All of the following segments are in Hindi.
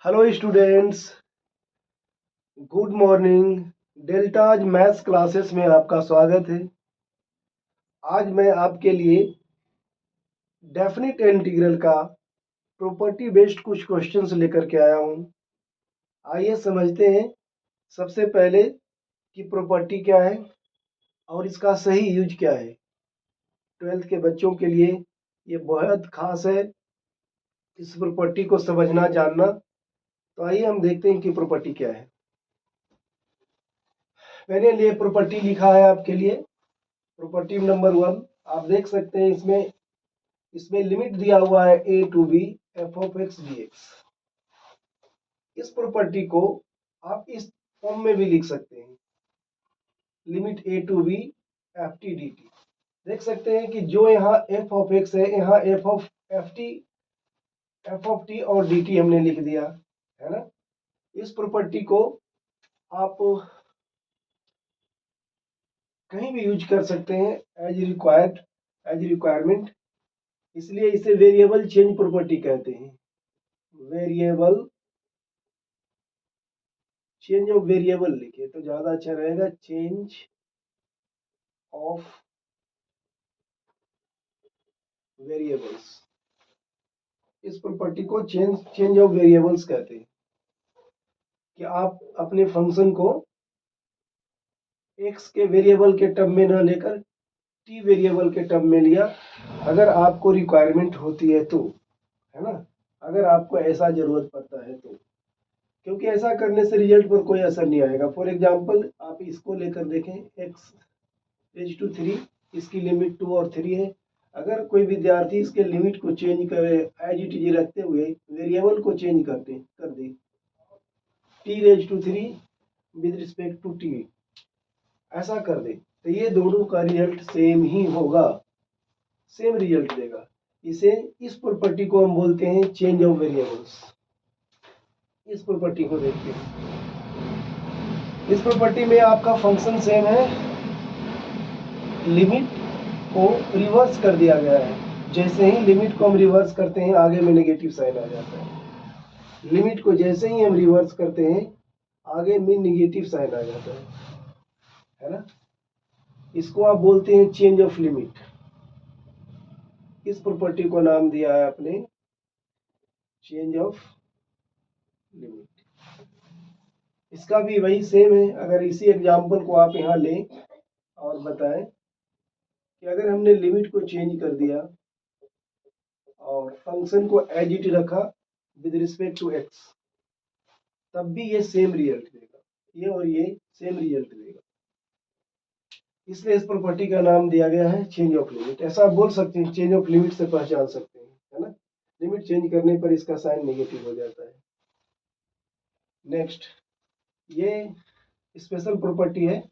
Hello students, good morning. Deltas maths classes में आपका स्वागत है। आज मैं आपके लिए डेफिनिट इंटीग्रल का प्रॉपर्टी बेस्ड कुछ क्वेश्चंस लेकर के आया हूं। आइए समझते हैं सबसे पहले कि प्रॉपर्टी क्या है और इसका सही यूज क्या है। 12th के बच्चों के लिए ये बहुत खास है, इस प्रॉपर्टी को समझना जानना। तो आइए हम देखते हैं कि प्रॉपर्टी क्या है। मैंने लिए प्रॉपर्टी लिखा है आपके लिए। प्रॉपर्टी नंबर 1 आप देख सकते हैं, इसमें लिमिट दिया हुआ है a to b f of x dx। इस प्रॉपर्टी को आप इस फॉर्म में भी लिख सकते हैं, limit a to b f t d t. देख सकते हैं कि जो यहाँ f ऑफ x है, यहाँ एफ ऑफ टी और डी टी हमने लिख दिया है ना। इस प्रॉपर्टी को आप कहीं भी यूज कर सकते हैं एज रिक्वायर्ड, एज रिक्वायरमेंट। इसलिए इसे वेरिएबल चेंज प्रॉपर्टी कहते हैं। वेरिएबल चेंज ऑफ वेरिएबल लिखे तो ज्यादा अच्छा रहेगा। चेंज ऑफ वेरिएबल्स, इस प्रॉपर्टी को चेंज ऑफ वेरिएबल्स कहते हैं कि आप अपने फंक्शन को एक्स के वेरिएबल के टर्म में न लेकर टी वेरिएबल के टर्म में लिया, अगर आपको रिक्वायरमेंट होती है तो, है ना, अगर आपको ऐसा जरूरत पड़ता है तो। क्योंकि ऐसा करने से रिजल्ट पर कोई असर नहीं आएगा। फॉर एग्जांपल आप इसको लेकर देखें, एक्स रेज टू 3, इसकी लिमिट 2 और 3 है। अगर कोई विद्यार्थी इसके लिमिट को चेंज करे, एज इट इज रखते हुए वेरिएबल को चेंज कर दे T raise to 3 with respect to T, ऐसा कर दे, तो ये दोनों का रिजल्ट सेम ही होगा, सेम रिजल्ट देगा। इसे, इस प्रॉपर्टी को हम बोलते हैं चेंज ऑफ वेरिएबल्स। इस प्रॉपर्टी को देखते हैं। इस प्रॉपर्टी में आपका फंक्शन सेम है, लिमिट को रिवर्स कर दिया गया है। जैसे ही लिमिट को हम रिवर्स करते हैं, आगे में नेगेटिव साइन आ जाता है। लिमिट को जैसे ही हम रिवर्स करते हैं, आगे में नेगेटिव साइन आ जाता है ना। इसको आप बोलते हैं चेंज ऑफ लिमिट। इस प्रॉपर्टी को नाम दिया है आपने चेंज ऑफ लिमिट। इसका भी वही सेम है। अगर इसी एग्जांपल को आप यहाँ लें और बताएं कि अगर हमने लिमिट को चेंज कर दिया और फंक्शन को एज इट रखा विद रिस्पेक्ट टू एक्स, तब भी ये सेम रिजल्ट देगा, ये और ये सेम रिजल्ट देगा। इसलिए इस प्रॉपर्टी का नाम दिया गया है चेंज ऑफ लिमिट। ऐसा आप बोल सकते हैं, चेंज ऑफ लिमिट से पहचान सकते हैं, है ना। लिमिट चेंज करने पर इसका साइन नेगेटिव हो जाता है। नेक्स्ट, ये स्पेशल प्रॉपर्टी है,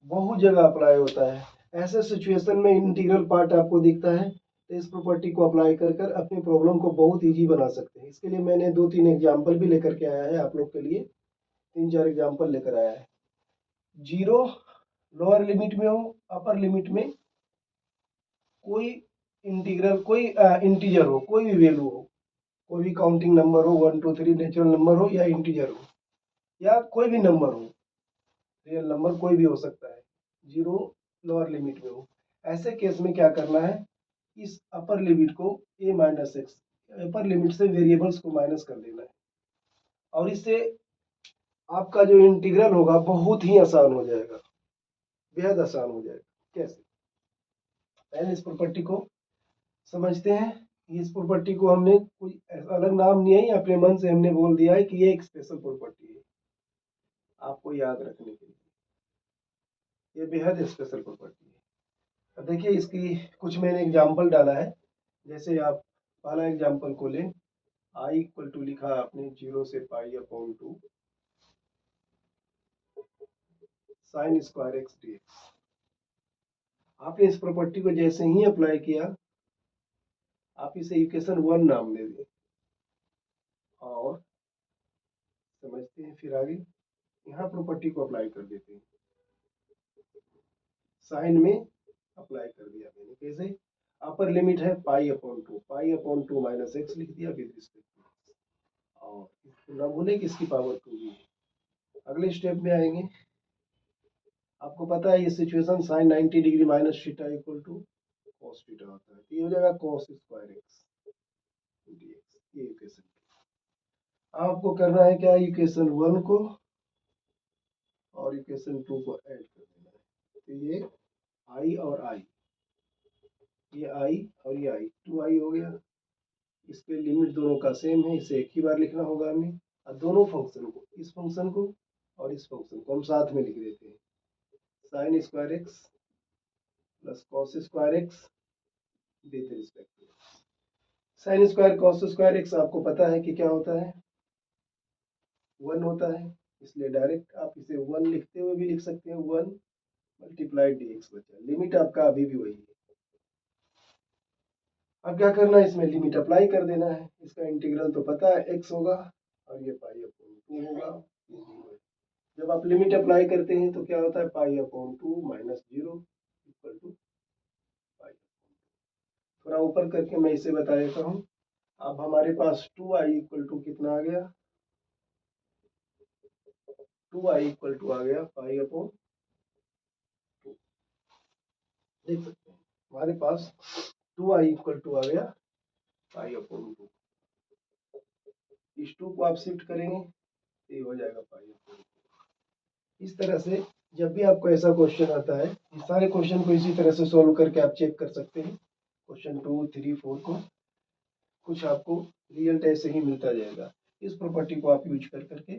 बहुत जगह अप्लाई होता है। ऐसे सिचुएशन में इंटीग्रल पार्ट आपको दिखता है, तो इस प्रॉपर्टी को अप्लाई कर कर अपनी प्रॉब्लम को बहुत इजी बना सकते हैं। इसके लिए मैंने 2-3 एग्जाम्पल भी लेकर के आया है आप लोग के लिए, 3-4 एग्जाम्पल लेकर आया है। जीरो लोअर लिमिट में हो, अपर लिमिट में कोई इंटीग्रल, कोई इंटीजर हो, कोई भी वैल्यू हो, कोई भी काउंटिंग नंबर हो, 1 2 3 नेचुरल नंबर हो या इंटीजर हो, या कोई भी नंबर हो, रियल नंबर कोई भी हो सकता है, जीरो लोअर लिमिट में हो। ऐसे केस में क्या करना है, इस अपर लिमिट को a minus x, upper limit से वेरिएबल्स को माइनस कर देना है, और इससे आपका जो इंटीग्रल होगा बहुत ही आसान हो जाएगा, बेहद आसान हो जाएगा। कैसे, पहले इस प्रॉपर्टी को समझते हैं। इस प्रॉपर्टी को हमने कोई अलग नाम नहीं है, अपने मन से हमने बोल दिया है कि ये एक स्पेशल प्रॉपर्टी है, आपको याद रखने के लिए। ये बेहद स्पेशल प्रॉपर्टी है। अब देखिए, इसकी कुछ मैंने एग्जाम्पल डाला है। जैसे आप पहला एग्जाम्पल को लें, आई इक्वल टू लिखा आपने 0 से पाई upon 2 sign square x D x. आपने इस प्रॉपर्टी को जैसे ही अप्लाई किया, आप इसे इक्वेशन 1 नाम दे दें और समझते हैं फिर आगे। यहाँ प्रॉपर्टी को अप्लाई कर देते हैं, साइन में अप्लाई कर दिया मैंने। कैसे, अपर लिमिट है पाई अपॉन 2 माइनस एक्स लिख दिया विद रिस्पेक्ट टू, और इसको ना भूलें कि इसकी पावर 2 भी है। अगले स्टेप में आएंगे। आपको पता है ये situation sine 90 degree minus theta equal to cos theta होता है, तो ये हो जाएगा कॉस स्क्वायर एक्स dx, ये इक्वेशन। आपको करना है क्या, इक्वेशन 1 को और इक्वेशन 2 को ऐड कर देना है। तो ये i और i, ये i और ये i, 2i हो गया। इसके लिमिट दोनों का सेम है, इसे एक ही बार लिखना होगा हमें। और दोनों फंक्शन को, इस फंक्शन को और इस फंक्शन को हम साथ में लिख देते हैं। Sine square x plus cos square x with respect to sine square cos square x. आपको पता है कि क्या होता है, 1 होता है, इसलिए डायरेक्ट आप इसे 1 लिखते हुए भी लिख सकते हैं। 1 मल्टीप्लाई dx बचा, लिमिट आपका अभी भी वही है। अब क्या करना है, इसमें लिमिट अप्लाई कर देना है। इसका इंटीग्रल तो पता है x होगा और ये पाई अपॉन 2 होगा, ये 0 है। जब आप लिमिट अप्लाई करते हैं तो क्या होता है, pi upon 2 minus 0 equal to pi. थोड़ा ऊपर करके मैं इसे बता देता हूँ। अब हमारे पास 2i इक्वल टू कितना आ गया, 2i इक्वल टू आ गया पाई अपॉन 2। देख सकते हैं हमारे पास 2i इक्वल टू आ गया पाई अपॉन 2। इस 2 को आप शिफ्ट करेंगे तो ये हो जाएगा पाई अपॉन 2। इस तरह से जब भी आपको ऐसा क्वेश्चन आता है, इस सारे क्वेश्चन को इसी तरह से सॉल्व करके आप चेक कर सकते हैं। क्वेश्चन 2, 3, 4 को कुछ आपको रिजल्ट ऐसे ही मिलता जाएगा। इस प्रॉपर्टी को आप यूज कर करके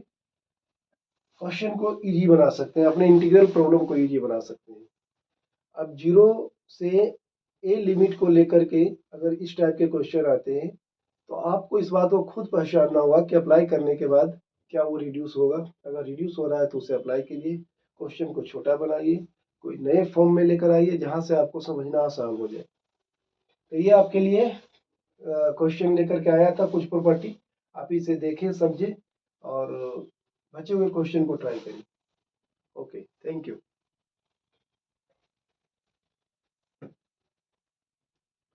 क्वेश्चन को इजी बना सकते हैं, अपने इंटीग्रल प्रॉब्लम को इजी बना सकते हैं। अब 0 से ए लिमिट को लेकर के अगर इस टाइप के क्वेश्चन आते हैं तो आपको इस बात को खुद पहचानना होगा कि अप्लाई करने के बाद क्या वो रिड्यूस होगा। अगर रिड्यूस हो रहा है तो उसे अप्लाई कीजिए, क्वेश्चन को छोटा बनाइए, कोई नए फॉर्म में लेकर आइए जहां से आपको समझना आसान हो जाए। तो ये आपके लिए क्वेश्चन लेकर के आया था, कुछ प्रॉपर्टी आप इसे देखें, समझें और बचे हुए क्वेश्चन को ट्राई करें। Okay, thank you.